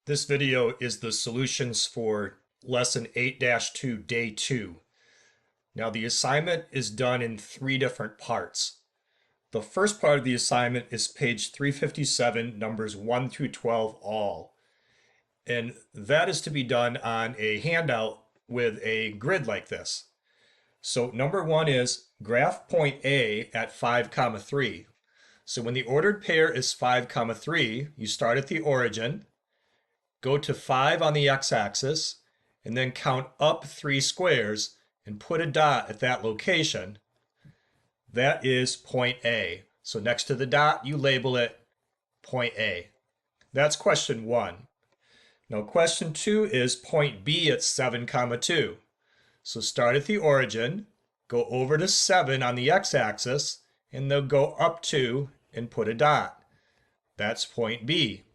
This video is the solutions for lesson 8-2, day 2. Now the assignment is done in 3 different parts. The first part of the assignment is page 357, numbers 1 through 12 all. And that is to be done on a handout with a grid like this. So number 1 is graph point A at 5, 3. So when the ordered pair is 5, 3, you start at the origin, go to 5 on the x-axis, and then count up 3 squares and put a dot at that location. That is point A. So next to the dot, you label it point A. That's question 1. Now question 2 is point B at 7, 2. So start at the origin, go over to 7 on the x-axis, and then go up 2 and put a dot. That's point B.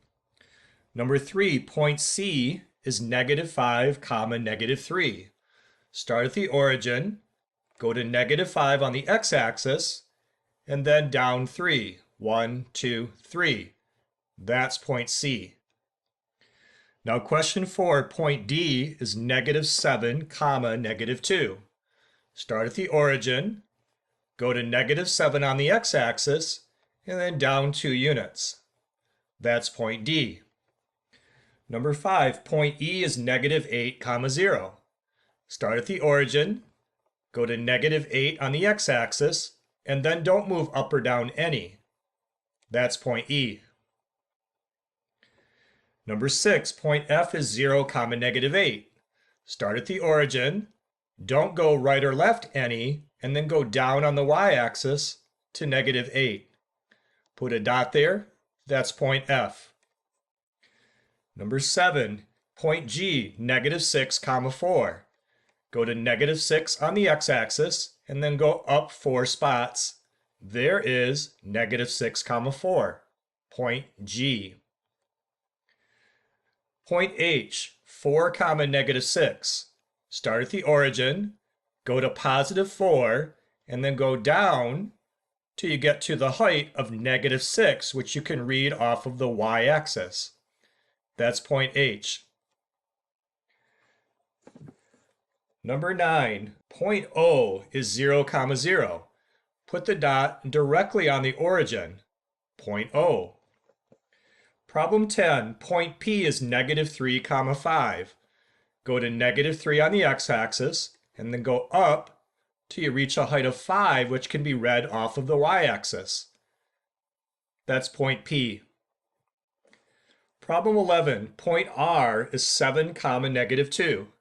Number 3, point C is -5, -3. Start at the origin, go to -5 on the x-axis, and then down 3. 1, 2, 3. That's point C. Now question 4, point D is -7, -2. Start at the origin, go to -7 on the x-axis, and then down 2 units. That's point D. Number 5, point E is -8, 0. Start at the origin, go to -8 on the x-axis, and then don't move up or down any. That's point E. Number 6, point F is 0, -8. Start at the origin, don't go right or left any, and then go down on the y-axis to -8. Put a dot there, that's point F. Number 7, point G, -6, 4. Go to -6 on the x-axis, and then go up 4 spots. There is -6, 4. Point G. Point H, 4, -6. Start at the origin, go to +4, and then go down till you get to the height of -6, which you can read off of the y-axis. That's point H. Number 9, point O is 0, 0. Put the dot directly on the origin, point O. Problem 10, point P is -3, 5. Go to -3 on the x-axis, and then go up till you reach a height of 5, which can be read off of the y-axis. That's point P. Problem 11, point R is 7, -2.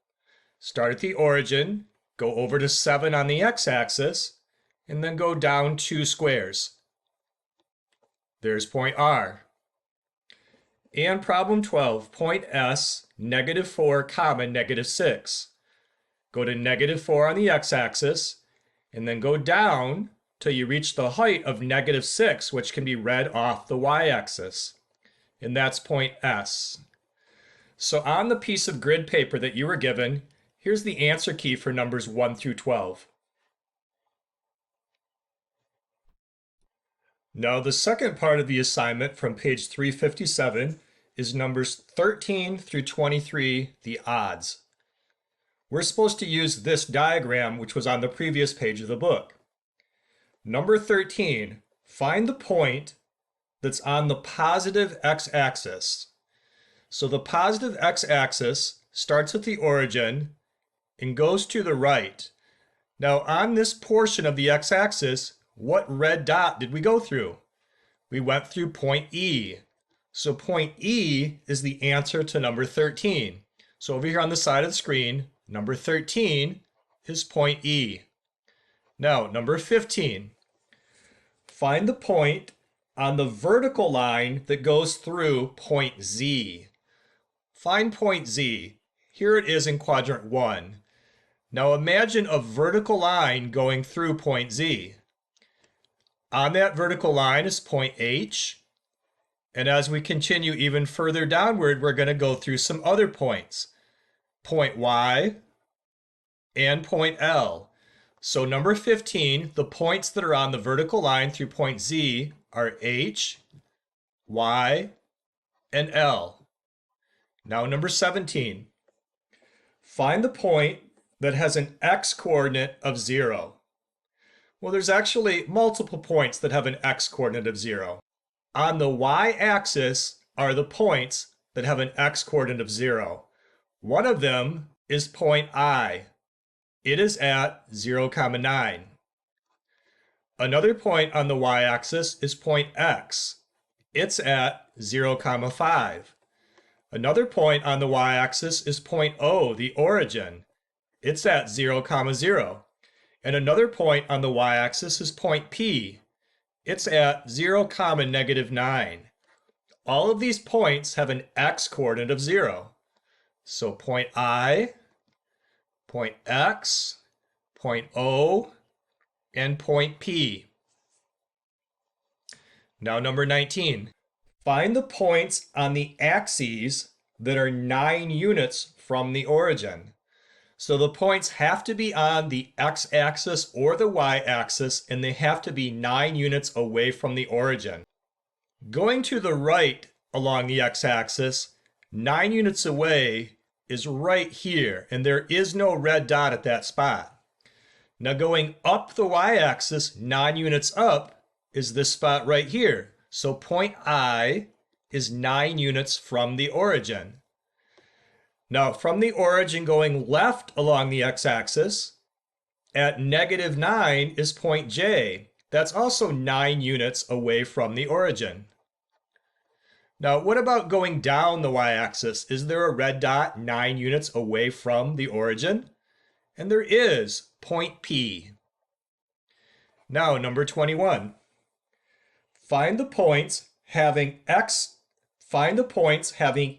Start at the origin, go over to 7 on the x-axis, and then go down 2 squares. There's point R. And problem 12, point S, -4, -6. Go to -4 on the x-axis, and then go down till you reach the height of -6, which can be read off the y-axis. And that's point S. So on the piece of grid paper that you were given, here's the answer key for numbers 1 through 12. Now the second part of the assignment from page 357 is numbers 13 through 23, the odds. We're supposed to use this diagram, which was on the previous page of the book. Number 13, find the point that's on the positive x-axis. So the positive x-axis starts at the origin and goes to the right. Now on this portion of the x-axis, what red dot did we go through? We went through point E. So point E is the answer to number 13. So over here on the side of the screen, number 13 is point E. Now number 15, find the point on the vertical line that goes through point Z. Find point Z. Here it is in quadrant 1. Now imagine a vertical line going through point Z. On that vertical line is point H. And as we continue even further downward, we're going to go through some other points. Point Y and point L. So number 15, the points that are on the vertical line through point Z are H, Y, and L. Now number 17. Find the point that has an x-coordinate of 0. Well, there's actually multiple points that have an x-coordinate of 0. On the y-axis are the points that have an x-coordinate of 0. One of them is point I. It is at 0, 9. Another point on the y-axis is point X. It's at 0, 5. Another point on the y-axis is point O, the origin. It's at 0, 0. And another point on the y-axis is point P. It's at 0, -9. All of these points have an x-coordinate of 0. So point I, point X, point O, and point P. Now number 19. Find the points on the axes that are 9 units from the origin. So the points have to be on the x-axis or the y-axis, and they have to be 9 units away from the origin. Going to the right along the x-axis, 9 units away is right here, and there is no red dot at that spot. Now going up the y-axis, 9 units up, is this spot right here. So point I is 9 units from the origin. Now from the origin going left along the x-axis, at -9 is point J. That's also 9 units away from the origin. Now what about going down the y-axis? Is there a red dot 9 units away from the origin? And there is, point P. Now number 21. Find the points having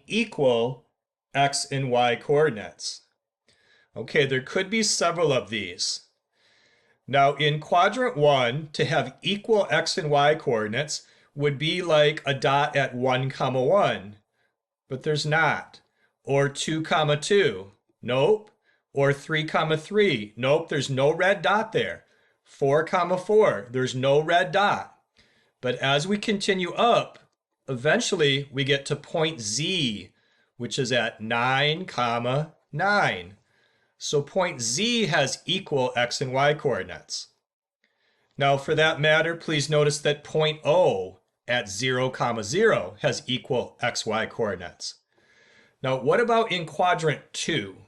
equal x and y coordinates. Okay, there could be several of these. Now in quadrant 1, to have equal x and y coordinates would be like a dot at 1, 1, but there's not. Or 2, 2, nope. Or 3, 3, nope, there's no red dot there. 4, 4, there's no red dot. But as we continue up, eventually we get to point Z, which is at 9, 9. So point Z has equal x and y coordinates. Now for that matter, please notice that point O at 0, 0 has equal x, y coordinates. Now what about in quadrant 2?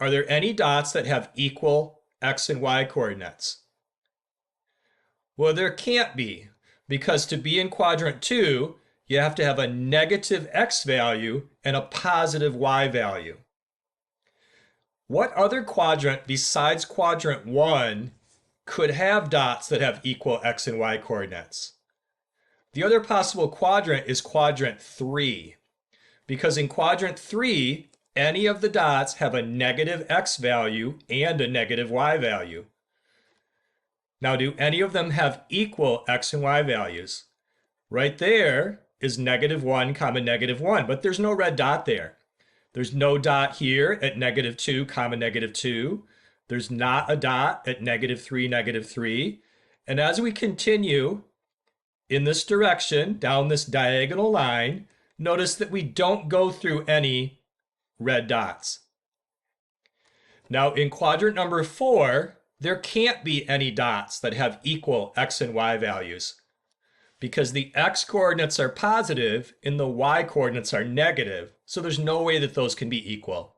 Are there any dots that have equal x and y coordinates? Well, there can't be, because to be in quadrant 2, you have to have a negative x value and a positive y value. What other quadrant besides quadrant 1 could have dots that have equal x and y coordinates? The other possible quadrant is quadrant 3, because in quadrant 3, any of the dots have a negative x value and a negative y value. Now, do any of them have equal x and y values? Right there is -1, -1, but there's no red dot there. There's no dot here at -2, -2. There's not a dot at -3, -3. And as we continue in this direction, down this diagonal line, notice that we don't go through any red dots. Now in quadrant number 4, there can't be any dots that have equal x and y values, because the x coordinates are positive and the y coordinates are negative, so there's no way that those can be equal.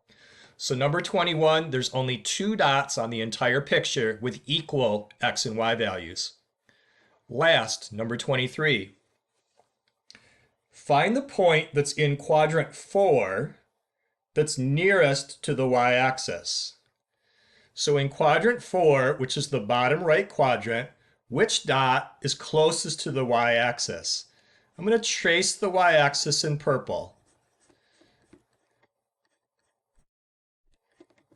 So number 21, there's only 2 dots on the entire picture with equal x and y values. Last, number 23. Find the point that's in quadrant 4 that's nearest to the y-axis. So in quadrant 4, which is the bottom right quadrant, which dot is closest to the y-axis? I'm going to trace the y-axis in purple.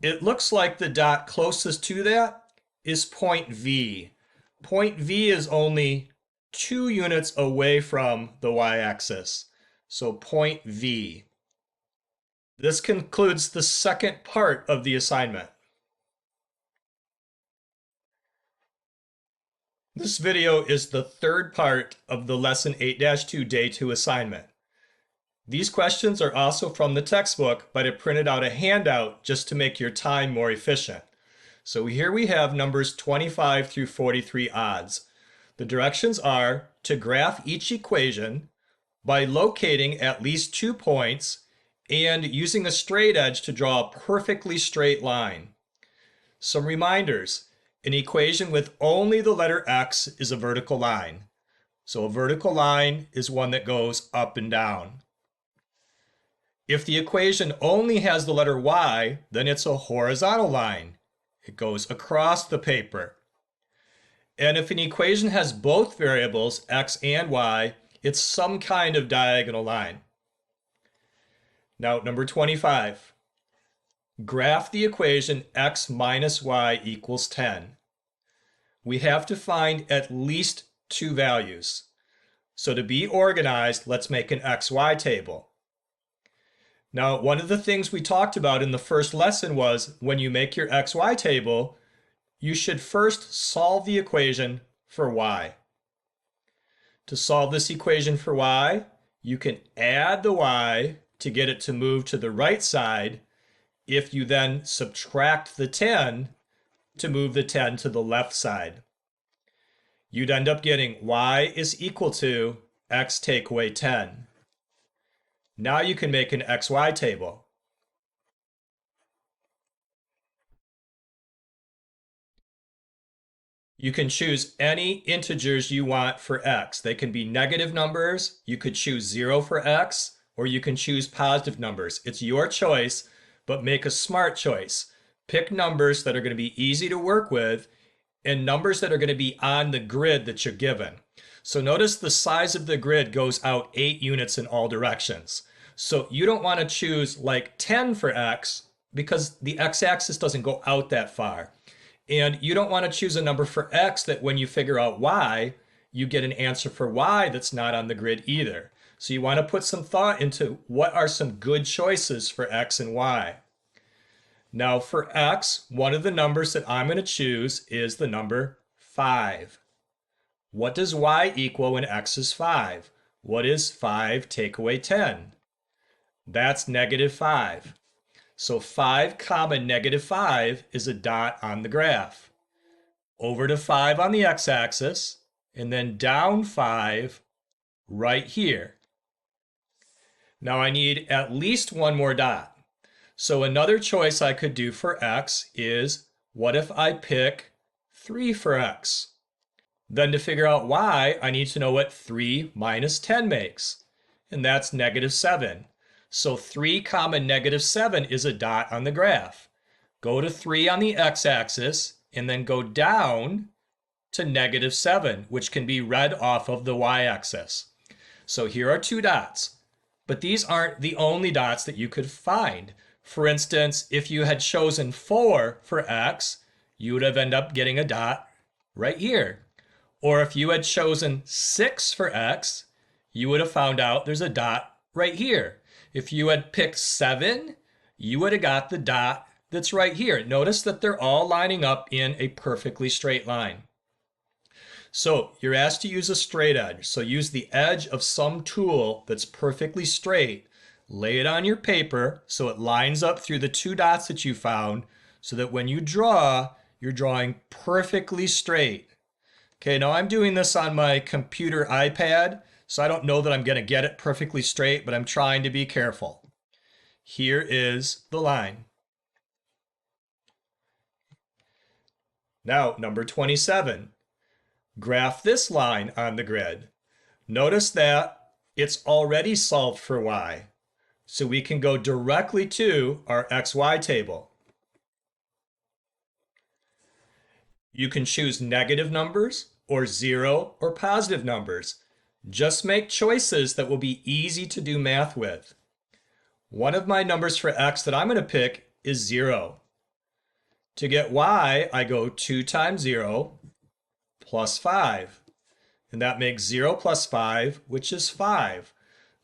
It looks like the dot closest to that is point V. Point V is only 2 units away from the y-axis. So point V. This concludes the second part of the assignment. This video is the third part of the Lesson 8-2 Day 2 assignment. These questions are also from the textbook, but I printed out a handout just to make your time more efficient. So here we have numbers 25 through 43 odds. The directions are to graph each equation by locating at least 2 points and using a straight edge to draw a perfectly straight line. Some reminders. An equation with only the letter x is a vertical line. So a vertical line is one that goes up and down. If the equation only has the letter y, then it's a horizontal line. It goes across the paper. And if an equation has both variables, x and y, it's some kind of diagonal line. Now, number 25. Graph the equation x minus y equals 10. We have to find at least 2 values. So to be organized, let's make an xy table. Now, one of the things we talked about in the first lesson was when you make your xy table, you should first solve the equation for y. To solve this equation for y, you can add the y to get it to move to the right side if you then subtract the 10 to move the 10 to the left side. You'd end up getting y is equal to x take away 10. Now you can make an xy table. You can choose any integers you want for x. They can be negative numbers, you could choose 0 for x, or you can choose positive numbers. It's your choice, but make a smart choice. Pick numbers that are going to be easy to work with and numbers that are going to be on the grid that you're given. So notice the size of the grid goes out 8 units in all directions. So you don't want to choose like 10 for x because the x-axis doesn't go out that far. And you don't want to choose a number for x that when you figure out y, you get an answer for y that's not on the grid either. So you want to put some thought into what are some good choices for x and y. Now for x, one of the numbers that I'm going to choose is the number 5. What does y equal when x is 5? What is 5 take away 10? That's negative 5. So 5 comma negative 5 is a dot on the graph. Over to 5 on the x-axis, and then down 5 right here. Now I need at least one more dot. So another choice I could do for x is, what if I pick 3 for x? Then to figure out y, I need to know what 3 minus 10 makes, and that's negative 7. So 3 comma negative 7 is a dot on the graph. Go to 3 on the x-axis and then go down to negative 7, which can be read off of the y-axis. So here are 2 dots, but these aren't the only dots that you could find. For instance, if you had chosen 4 for x, you would have ended up getting a dot right here. Or if you had chosen 6 for x, you would have found out there's a dot right here. If you had picked 7, you would have got the dot that's right here. Notice that they're all lining up in a perfectly straight line. So you're asked to use a straight edge. So use the edge of some tool that's perfectly straight. Lay it on your paper so it lines up through the 2 dots that you found so that when you draw, you're drawing perfectly straight. Okay, now I'm doing this on my computer iPad, so I don't know that I'm going to get it perfectly straight, but I'm trying to be careful. Here is the line. Now, number 27. Graph this line on the grid. Notice that it's already solved for y, so we can go directly to our xy table. You can choose negative numbers or 0 or positive numbers. Just make choices that will be easy to do math with. One of my numbers for x that I'm going to pick is 0. To get y, I go 2 times 0 plus 5. And that makes 0 plus 5, which is 5.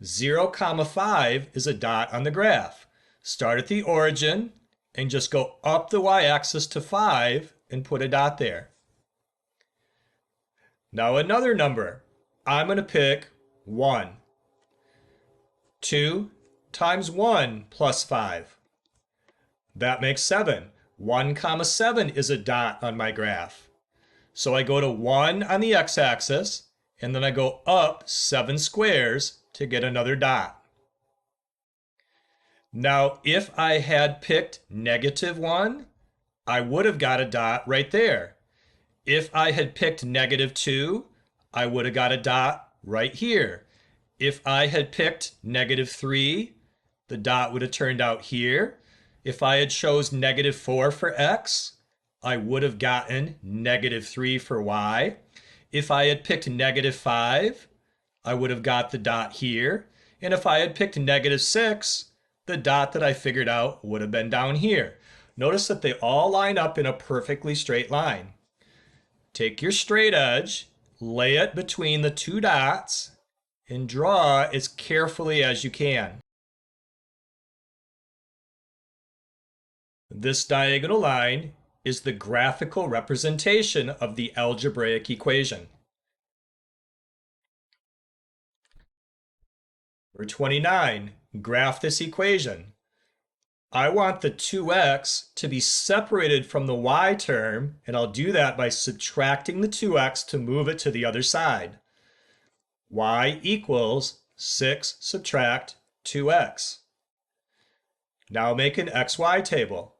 0 comma 5 is a dot on the graph. Start at the origin and just go up the y-axis to 5 and put a dot there. Now another number. I'm going to pick 1. 2 times 1 plus 5. That makes 7. 1 comma 7 is a dot on my graph. So I go to 1 on the x-axis, and then I go up 7 squares to get another dot. Now, if I had picked -1, I would have got a dot right there. If I had picked -2, I would have got a dot right here. If I had picked -3, the dot would have turned out here. If I had chose -4 for x, I would have gotten -3 for y. If I had picked -5, I would have got the dot here. And if I had picked -6, the dot that I figured out would have been down here. Notice that they all line up in a perfectly straight line. Take your straight edge, lay it between the two dots, and draw as carefully as you can. This diagonal line is the graphical representation of the algebraic equation. For 29, graph this equation. I want the 2x to be separated from the y term, and I'll do that by subtracting the 2x to move it to the other side. Y equals 6 subtract 2x. Now make an xy table.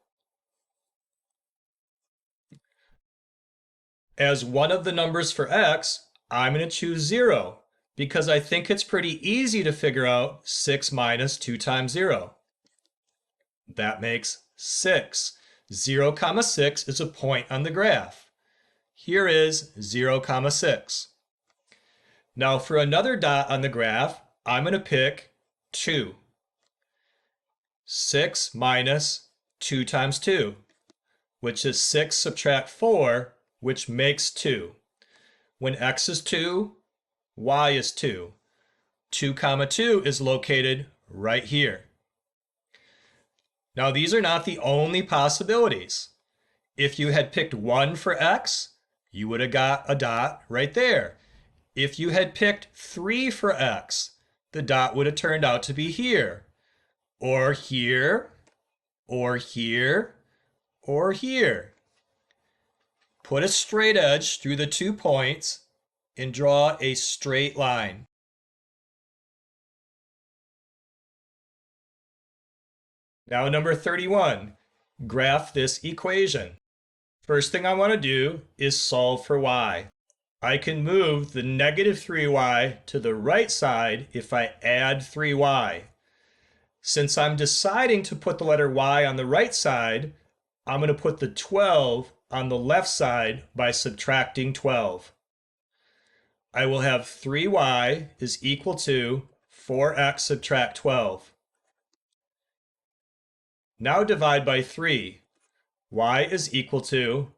As one of the numbers for x, I'm going to choose 0 because I think it's pretty easy to figure out 6 minus 2 times 0. That makes 6. 0, 6 is a point on the graph. Here is 0, 6. Now for another dot on the graph, I'm going to pick 2. 6 minus 2 times 2, which is 6 subtract 4, which makes 2. When x is 2, y is 2. 2, 2 is located right here. Now these are not the only possibilities. If you had picked 1 for x, you would have got a dot right there. If you had picked 3 for x, the dot would have turned out to be here, or here, or here, or here. Put a straight edge through the 2 points and draw a straight line. Now number 31, graph this equation. First thing I want to do is solve for y. I can move the -3y to the right side if I add 3y. Since I'm deciding to put the letter y on the right side, I'm going to put the 12 on the left side by subtracting 12. I will have 3y is equal to 4x subtract 12. Now divide by 3. Y is equal to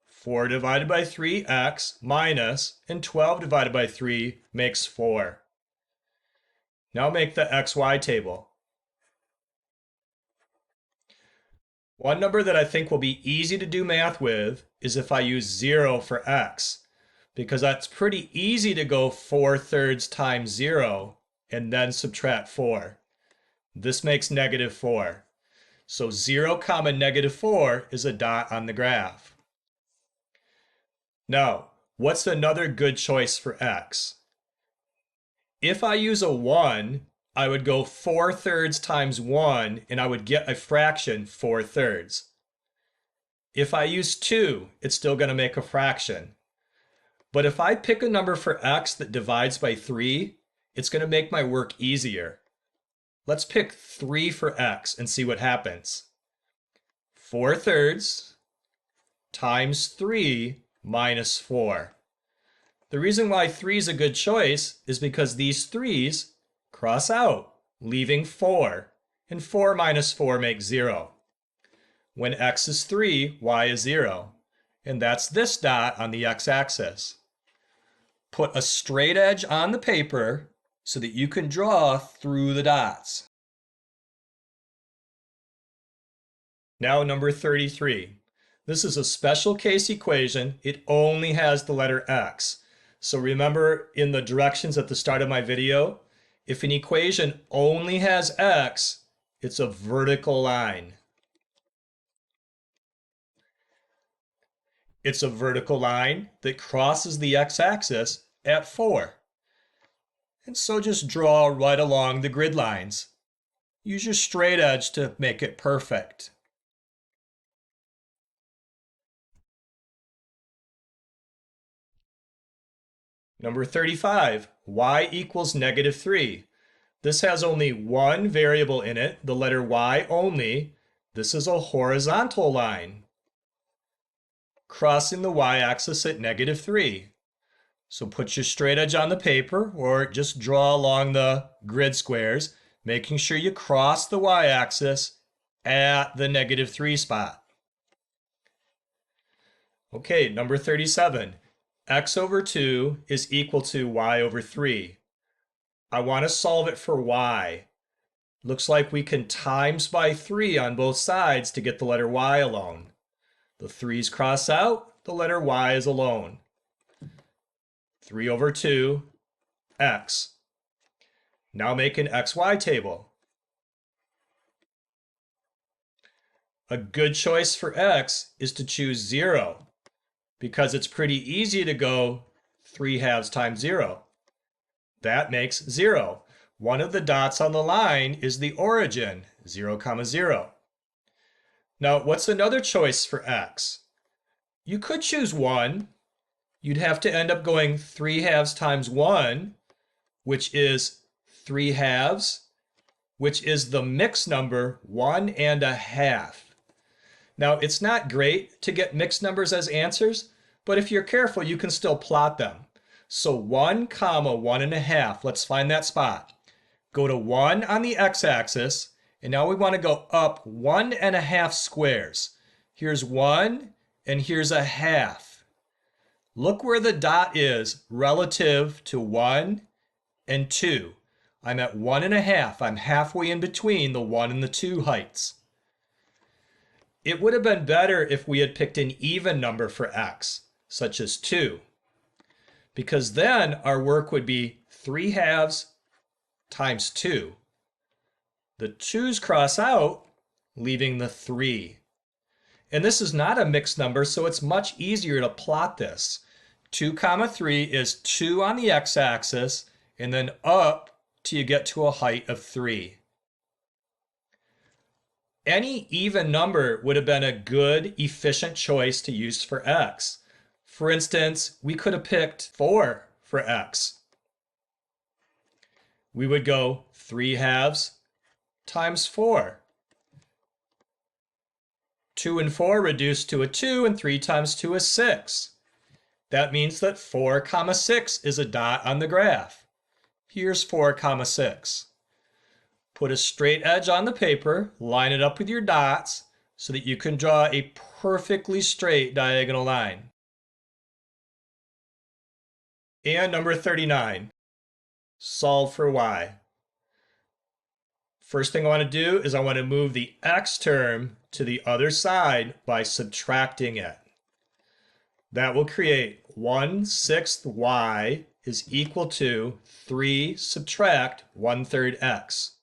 4 divided by 3x minus, and 12 divided by 3 makes 4. Now make the xy table. One number that I think will be easy to do math with is if I use 0 for x, because that's pretty easy to go 4/3 times 0 and then subtract 4. This makes -4. So 0, -4 is a dot on the graph. Now, what's another good choice for x? If I use a 1, I would go 4/3 times 1, and I would get a fraction 4/3. If I use 2, it's still going to make a fraction. But if I pick a number for x that divides by 3, it's going to make my work easier. Let's pick 3 for x and see what happens. 4/3 times 3 minus 4. The reason why 3 is a good choice is because these 3's cross out, leaving 4, and 4 minus 4 makes 0. When x is 3, y is 0, and that's this dot on the x-axis. Put a straight edge on the paper so that you can draw through the dots. Now number 33. This is a special case equation. It only has the letter x. So remember in the directions at the start of my video, If an equation only has x, it's a vertical line. It's a vertical line that crosses the x-axis at 4. And so just draw right along the grid lines. Use your straight edge to make it perfect. Number 35, y equals -3. This has only one variable in it, the letter y only. This is a horizontal line crossing the y-axis at -3. So put your straight edge on the paper or just draw along the grid squares, making sure you cross the y-axis at the -3 spot. Okay, number 37. X over 2 is equal to y over 3. I want to solve it for y. Looks like we can times by 3 on both sides to get the letter y alone. The 3's cross out, the letter y is alone. 3 over 2, x. Now make an xy table. A good choice for x is to choose 0, because it's pretty easy to go 3/2 times 0. That makes 0. One of the dots on the line is the origin, 0, 0. Now, what's another choice for x? You could choose 1. You'd have to end up going 3/2 times 1, which is 3/2, which is the mixed number 1.5. Now, it's not great to get mixed numbers as answers, but if you're careful, you can still plot them. So 1, 1.5, let's find that spot. Go to 1 on the x-axis, and now we want to go up 1.5 squares. Here's 1, and here's a half. Look where the dot is relative to 1 and 2. I'm at 1.5. I'm halfway in between the 1 and the 2 heights. It would have been better if we had picked an even number for x, such as 2, because then our work would be 3/2 times 2. The 2's cross out, leaving the 3. And this is not a mixed number, so it's much easier to plot this. 2, 3 is 2 on the x-axis, and then up till you get to a height of 3. Any even number would have been a good, efficient choice to use for x. For instance, we could have picked 4 for x. We would go 3/2 times 4. 2 and 4 reduce to a 2, and 3 times 2 is 6. That means that 4, 6 is a dot on the graph. Here's 4, 6. Put a straight edge on the paper, line it up with your dots so that you can draw a perfectly straight diagonal line. And number 39, solve for y. First thing I want to do is I want to move the x term to the other side by subtracting it. That will create 1/6 y is equal to 3 subtract 1/3 x.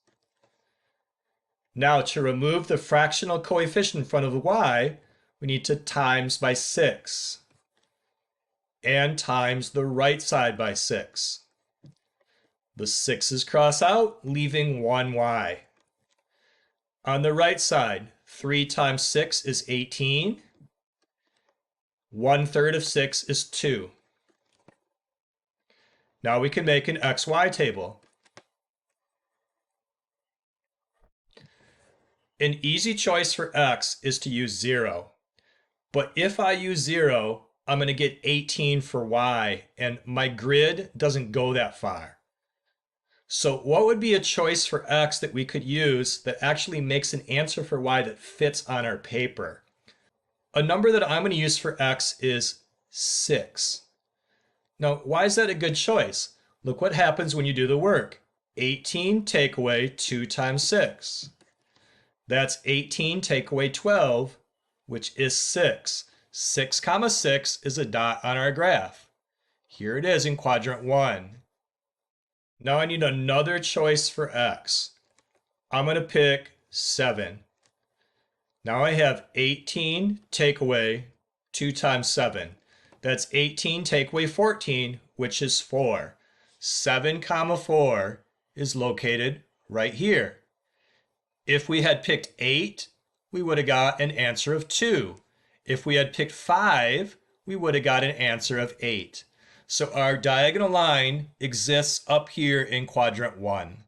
Now to remove the fractional coefficient in front of the y, we need to times by 6 and times the right side by 6. The 6's cross out, leaving 1y. On the right side, 3 times 6 is 18. 1/3 of 6 is 2. Now we can make an xy table. An easy choice for x is to use 0. But if I use 0, I'm going to get 18 for y, and my grid doesn't go that far. So what would be a choice for x that we could use that actually makes an answer for y that fits on our paper? A number that I'm going to use for x is 6. Now, why is that a good choice? Look what happens when you do the work. 18 take away 2 times 6. That's 18 take away 12, which is 6. 6, 6 is a dot on our graph. Here it is in quadrant 1. Now I need another choice for x. I'm going to pick 7. Now I have 18 take away 2 times 7. That's 18 take away 14, which is 4. 7 comma 4 is located right here. If we had picked 8, we would have got an answer of 2. If we had picked 5, we would have got an answer of 8. So our diagonal line exists up here in quadrant 1.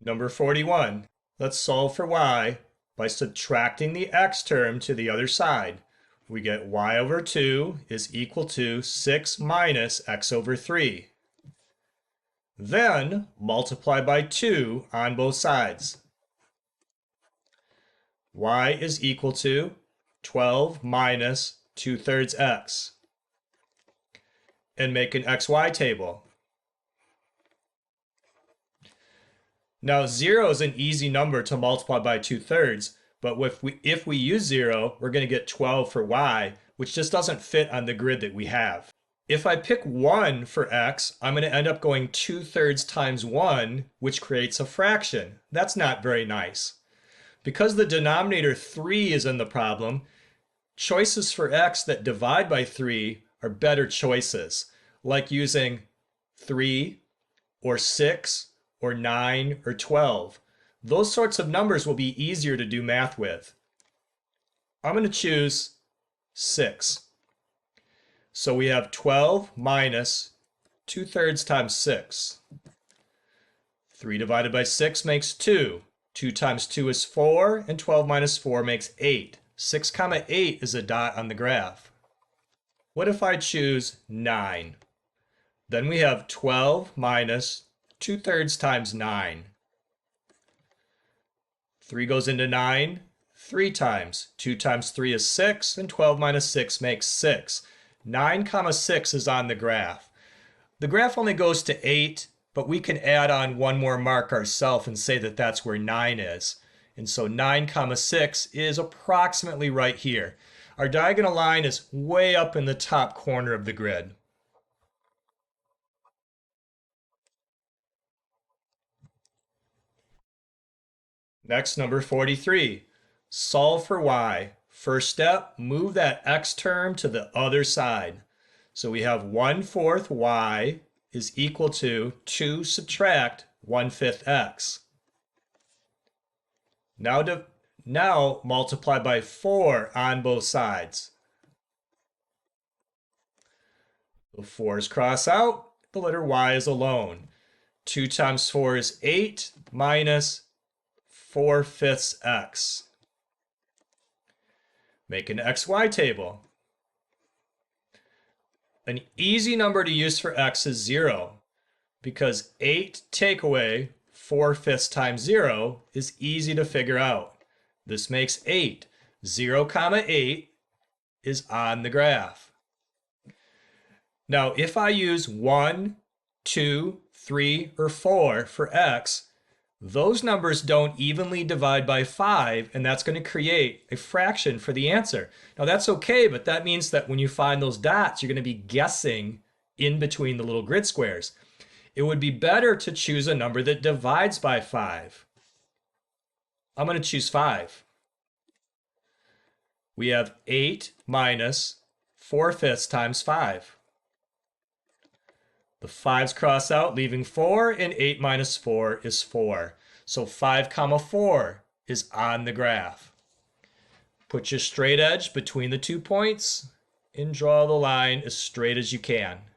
Number 41. Let's solve for y by subtracting the x term to the other side. We get y over 2 is equal to 6 minus x over 3. Then multiply by 2 on both sides. Y is equal to 12 minus 2/3 x. And make an xy table. Now 0 is an easy number to multiply by 2/3, but if we use 0, we're going to get 12 for y, which just doesn't fit on the grid that we have. If I pick 1 for x, I'm going to end up going 2/3 times 1, which creates a fraction. That's not very nice. Because the denominator 3 is in the problem, choices for x that divide by 3 are better choices, like using 3 or 6 or 9 or 12. Those sorts of numbers will be easier to do math with. I'm going to choose 6. So we have 12 minus 2/3 times 6. 3 divided by 6 makes 2. 2 times 2 is 4, and 12 minus 4 makes 8. 6 comma 8 is a dot on the graph. What if I choose 9? Then we have 12 minus 2/3 times 9. 3 goes into 9 3 times. 2 times 3 is 6, and 12 minus 6 makes 6. 9 comma 6 is on the graph. The graph only goes to 8, but we can add on one more mark ourselves and say that that's where 9 is. And so 9 comma 6 is approximately right here. Our diagonal line is way up in the top corner of the grid. Next, number 43. Solve for y. First step, move that x term to the other side. So we have 1/4 y is equal to 2 subtract 1/5 x. Now multiply by 4 on both sides. The 4's cross out, the letter y is alone. 2 times 4 is 8 minus 4/5 x. Make an xy table. An easy number to use for x is 0, because 8 take away 4/5 times 0 is easy to figure out. This makes 8. 0 comma 8 is on the graph. Now, if I use 1, 2, 3, or 4 for x, those numbers don't evenly divide by 5, and that's going to create a fraction for the answer. Now that's okay, but that means that when you find those dots, you're going to be guessing in between the little grid squares. It would be better to choose a number that divides by 5. I'm going to choose 5. We have 8 minus 4/5 times 5. The 5's cross out, leaving 4, and 8 minus 4 is 4. So 5 comma 4 is on the graph. Put your straight edge between the 2 points and draw the line as straight as you can.